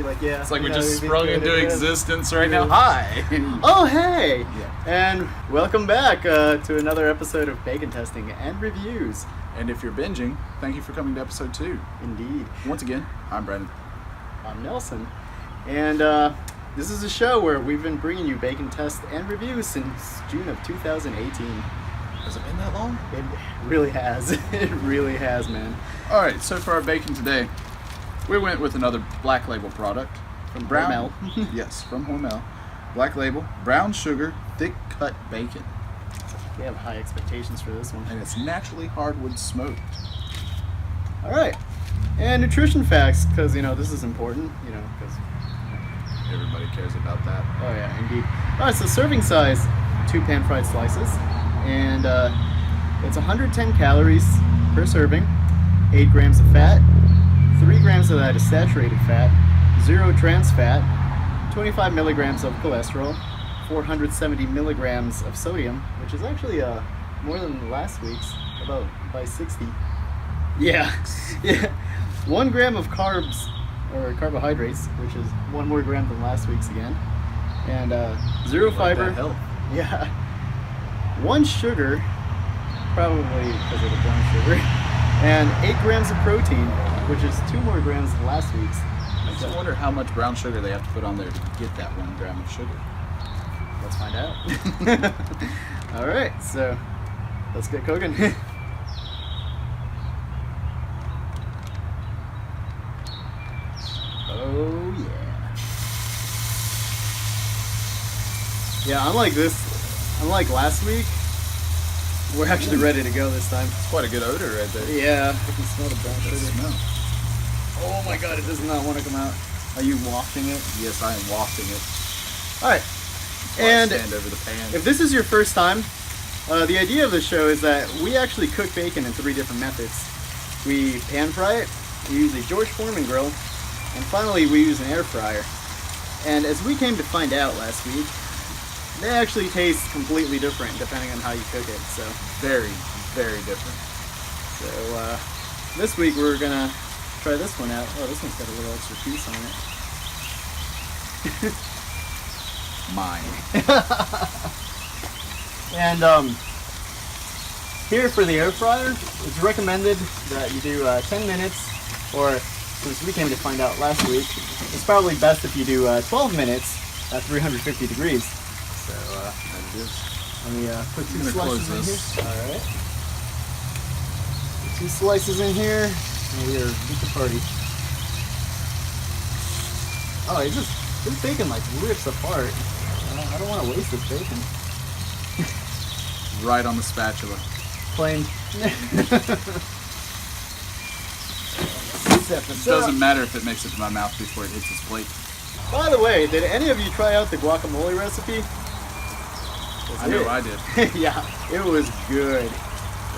like, yeah. It's like we just sprung into existence right now. Hi! Oh, hey! Yeah. And welcome back to another episode of Bacon Testing and Reviews. And if you're binging, thank you for coming to episode 2. Indeed. Once again, I'm Brandon. I'm Nelson. And this is a show where we've been bringing you bacon tests and reviews since June of 2018. Has it been that long? It really has. It really has, man. Alright, so for our bacon today, we went with another Black Label product. From Brown. Hormel. Yes, from Hormel. Black Label, brown sugar, thick cut bacon. We have high expectations for this one. And it's naturally hardwood smoked. All right. And nutrition facts, because, this is important, because... Everybody cares about that. Oh, yeah, indeed. All right, so serving size, 2 pan-fried slices. And it's 110 calories per serving, 8 grams of fat, 3 grams of that is saturated fat, 0 trans fat, 25 milligrams of cholesterol, 470 milligrams of sodium, which is actually more than last week's, about by 60. Yeah. 1 gram of carbs, or carbohydrates, which is 1 more gram than last week's again. And 0 fiber. Yeah. 1 sugar, probably because of the brown sugar, and 8 grams of protein, which is 2 more grams than last week's. I just wonder how much brown sugar they have to put on there to get that 1 gram of sugar. Let's find out. All right, so let's get cooking. Oh yeah. Yeah, unlike last week, we're actually ready to go this time. It's quite a good odor right there. Yeah, I can smell the brown sugar. Smell. Oh my god, it does not want to come out. Are you wafting it? Yes, I am wafting it. Alright. And stand over the pan. If this is your first time, the idea of the show is that we actually cook bacon in 3 different methods. We pan fry it, we use a George Foreman grill, and finally we use an air fryer. And as we came to find out last week, they actually taste completely different depending on how you cook it. So very, very different. So this week we're gonna try this one out. Oh, this one's got a little extra piece on it. Mine. And here for the air fryer, it's recommended that you do 10 minutes, or since we came to find out last week, it's probably best if you do 12 minutes at 350 degrees. So that it is. Let me put 2 slices in this. here. All right. 2 slices in here, and we are at the party. Oh, this bacon like rips apart. I don't want to waste this bacon. Right on the spatula. Plain. It doesn't matter if it makes it to my mouth before it hits its plate. By the way, did any of you try out the guacamole recipe? I know I did. Yeah, it was good.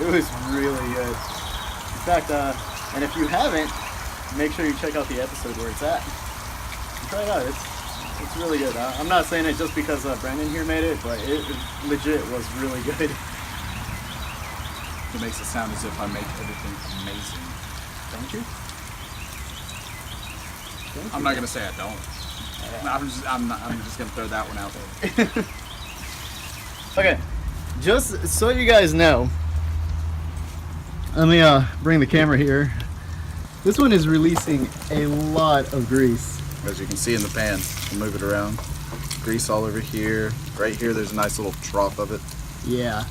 It was really good. In fact, and if you haven't, make sure you check out the episode where it's at. Try it out. It's really good. I'm not saying it just because Brandon here made it, but it legit was really good. It makes it sound as if I make everything amazing. Don't you? I'm not gonna say I don't. I'm just gonna throw that one out there. Okay, just so you guys know, let me bring the camera here. This one is releasing a lot of grease. As you can see in the pan, we'll move it around. Grease all over here. Right here, there's a nice little trough of it. Yeah,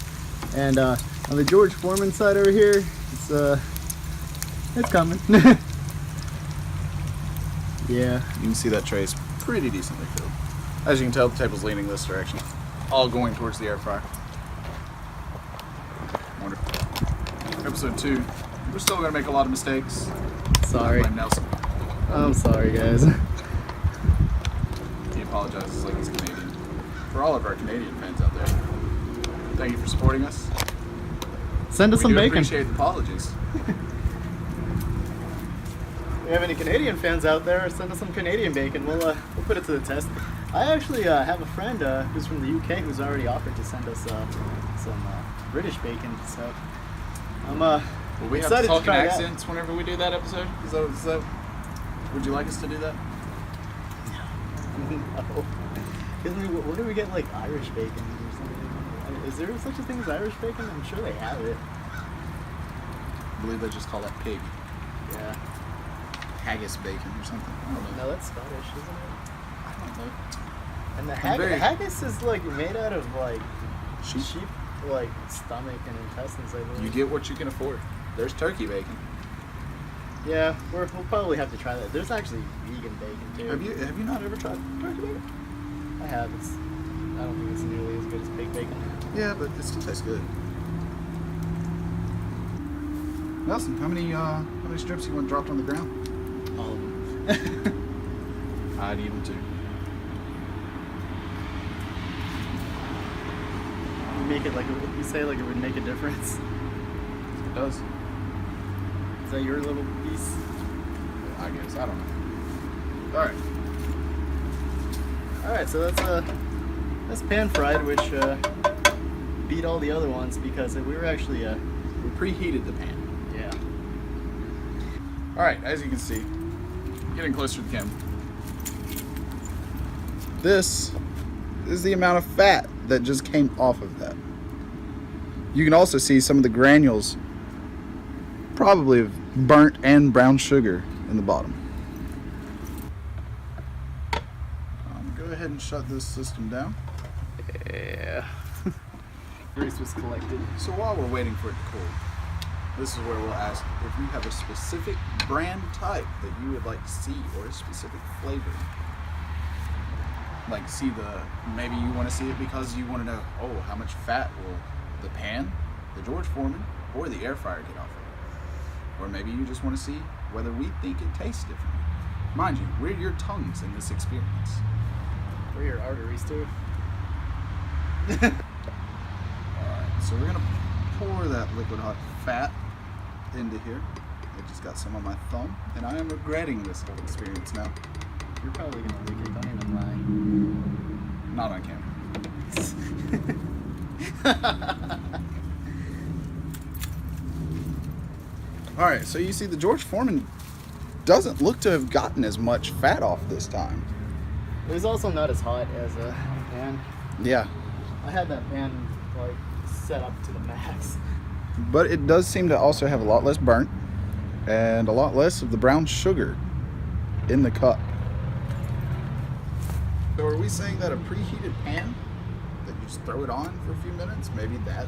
and on the George Foreman side over here, it's coming. Yeah. You can see that tray is pretty decently filled. As you can tell, the table's leaning this direction. All going towards the air fryer. Wonderful. Episode 2. We're still going to make a lot of mistakes. Sorry. I'm Nelson. I'm sorry, guys. He apologizes like he's Canadian. For all of our Canadian fans out there, thank you for supporting us. Send us some We bacon. appreciate the apologies. If you have any Canadian fans out there, send us some Canadian bacon. We'll put it to the test. I actually have a friend who's from the UK who's already offered to send us some British bacon. So I'm Will we have excited to talk to try in that. accents whenever we do that episode? Is that, would you like us to do that? No. What do we get, like Irish bacon or something? Is there such a thing as Irish bacon? I'm sure they have it. I believe they just call that pig. Yeah. Haggis bacon or something. I don't know. No, that's Scottish, isn't it? I don't know. And the I'm very- haggis is like made out of like Sheep. like stomach and intestines, I believe. You get what you can afford. There's turkey bacon. Yeah, we'll probably have to try that. There's actually vegan bacon too. Have you not ever tried turkey bacon? I have. I don't think it's nearly as good as pig bacon. Yeah, but it still tastes good. Nelson, how many strips you want dropped on the ground? All of them. I'd eat them too. You make it like you say, like it would make a difference. It does. Is that your little piece? I guess. I don't know. All right. All right, so that's pan fried, which beat all the other ones because we were actually We preheated the pan. yeah. All right, as you can see, getting closer to the camera. This is the amount of fat that just came off of that. You can also see some of the granules, probably of burnt and brown sugar in the bottom. Go ahead and shut this system down. Yeah. Grease was collected. So while we're waiting for it to cool, this is where we'll ask if you have a specific brand type that you would like to see or a specific flavor. Like maybe you want to see it because you want to know, oh, how much fat will the pan, the George Foreman, or the air fryer get off of? Or maybe you just want to see whether we think it tastes differently. Mind you, we're your tongues in this experience. We're your arteries too. Alright, so we're gonna pour that liquid hot fat into here. I just got some on my thumb, and I am regretting this whole experience now. You're probably gonna leak it, don't even lie. Not on camera. Alright, so you see the George Foreman doesn't look to have gotten as much fat off this time. It was also not as hot as a pan. Yeah, I had that pan like set up to the max. but it does seem to also have a lot less burnt and a lot less of the brown sugar in the cup. So are we saying that a preheated pan that you just throw it on for a few minutes, maybe that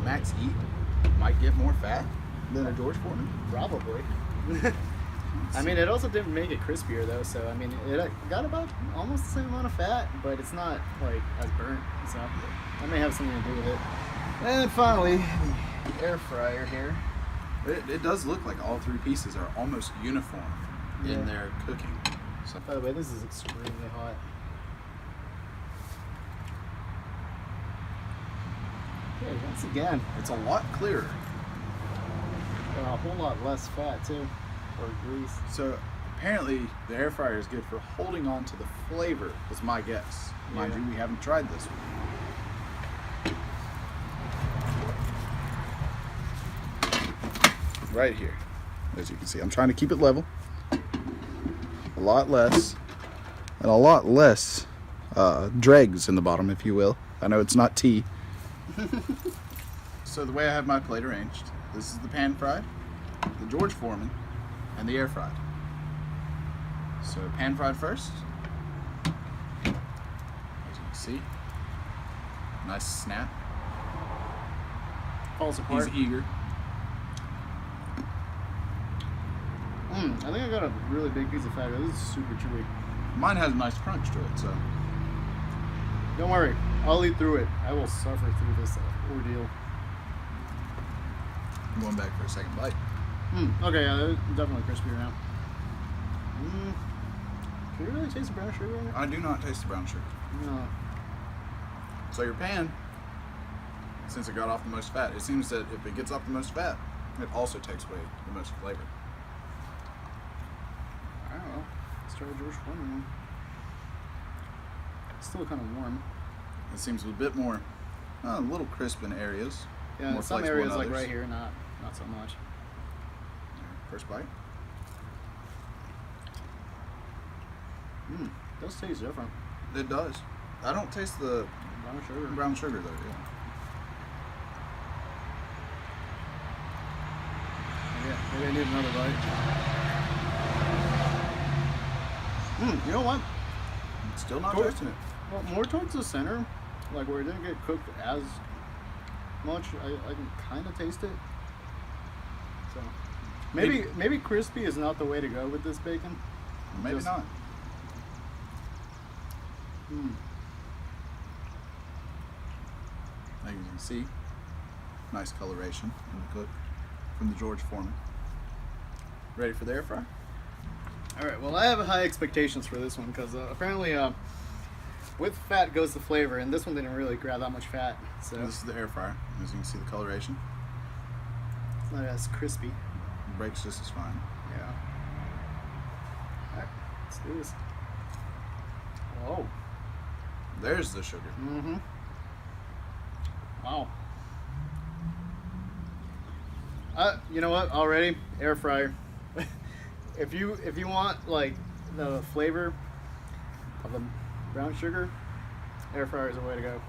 max heat might get more fat than a George Foreman? Probably. I mean, it also didn't make it crispier though, so I mean, it got about almost the same amount of fat, but it's not like as burnt. So that may have something to do with it. And finally, the air fryer here. It does look like all three pieces are almost uniform Yeah. in their cooking. So By the way, this is extremely hot. Okay, once again, it's a lot clearer. a whole lot less fat too, or grease. So apparently the air fryer is good for holding on to the flavor, is my guess. Mind Yeah. you, we haven't tried this one. Right here, as you can see. I'm trying to keep it level. A lot less, and a lot less dregs in the bottom, if you will. I know it's not tea. So the way I have my plate arranged, this is the pan fried, the George Foreman, and the air fried. So pan fried first. As you can see, nice snap. Falls apart. He's eager. I think I got a really big piece of fat. This is super chewy. Mine has a nice crunch to it, so Don't worry, I'll eat through it. I will suffer through this ordeal. I'm going back for a second bite. Okay, yeah, they're definitely crispier now. Can you really taste the brown sugar in it? I do not taste the brown sugar. No. So your pan, since it got off the most fat, it seems that if it gets off the most fat, it also takes away the most flavor. I don't know. Let's try a George Foreman one. It's still kind of warm. It seems a bit more, a little crisp in areas. Yeah, more in some flexible in areas like others. right here, not so much. First bite. Does taste different. It does. I don't taste the Brown sugar. brown sugar though. Yeah. Maybe I need another bite. You know what? Still not Towards- tasting it. Well, more towards the center, like where it didn't get cooked as much, I can kind of taste it. So maybe crispy is not the way to go with this bacon. Maybe Just- not. As you can see, nice coloration in the cook from the George Foreman. Ready for the air fryer? All right. Well, I have high expectations for this one because apparently, with fat goes the flavor, and this one didn't really grab that much fat, so This is the air fryer. As you can see, the coloration it's not as crispy. breaks just as fine. Yeah. All right. Let's do this. Oh. There's the sugar. Mm-hmm. Wow. You know what? Already air fryer. if you want like the flavor of the brown sugar, air fryer is the way to go.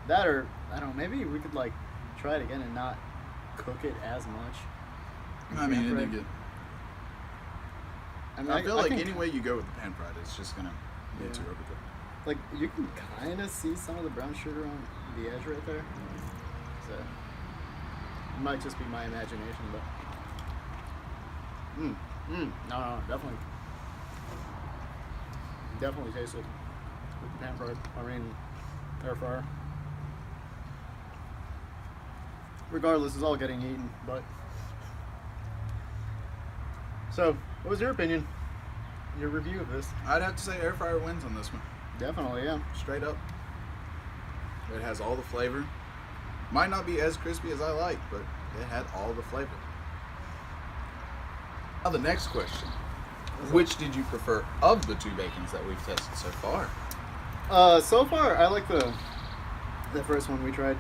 That or I don't know. Maybe we could like try it again and not cook it as much. I mean, Pan it fried. did get. mean, I feel like can- any way you go with the pan fried, it's just gonna get too Yeah. overcooked. Like you can kind of see some of the brown sugar on the edge right there. So it might just be my imagination, but no, definitely tastes it with the pan fried. I mean, air fryer. Regardless, it's all getting eaten. But so, what was your opinion? Your review of this? I'd have to say air fryer wins on this one. Definitely, yeah. Straight up. It has all the flavor. Might not be as crispy as I like, but it had all the flavor. Now the next question. Which did you prefer of the two bacons that we've tested so far? So far, I like the first one we tried.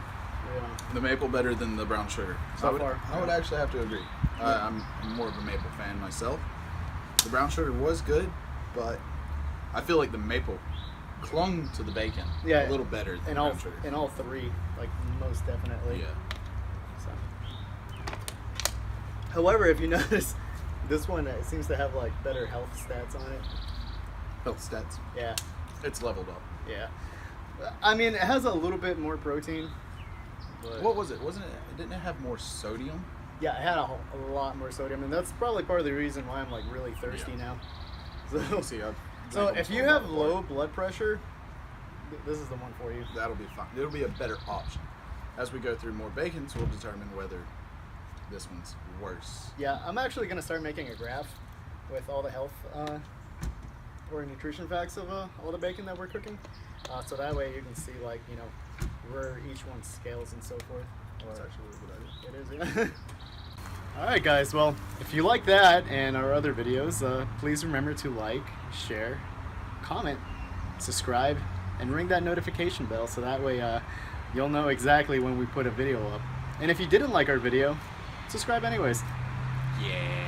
Yeah. The maple better than the brown sugar. So far. I would actually have to agree. I'm more of a maple fan myself. The brown sugar was good, but I feel like the maple clung to the bacon Yeah, a little better than in the all brown sugar. in all three, like most definitely. Yeah. So. However, if you notice, this one seems to have like better health stats on it. Health stats. Yeah, It's leveled up. yeah. I mean, it has a little bit more protein. But What was it? Didn't it have more sodium? yeah, it had a lot more sodium, and that's probably part of the reason why I'm like really thirsty Yeah. now. So, See, I've so drank if you almost have all of low blood pressure, this is the one for you. it. That'll be fine. It'll be a better option. As we go through more bacons, we'll determine whether this one's worse. Yeah, I'm actually gonna start making a graph with all the health or nutrition facts of all the bacon that we're cooking, so that way you can see like where each one scales and so forth. That's Or- actually a good idea. It is, yeah. Alright guys, well, if you like that and our other videos, please remember to like, share, comment, subscribe, and ring that notification bell so that way you'll know exactly when we put a video up. And if you didn't like our video, subscribe anyways. Yeah.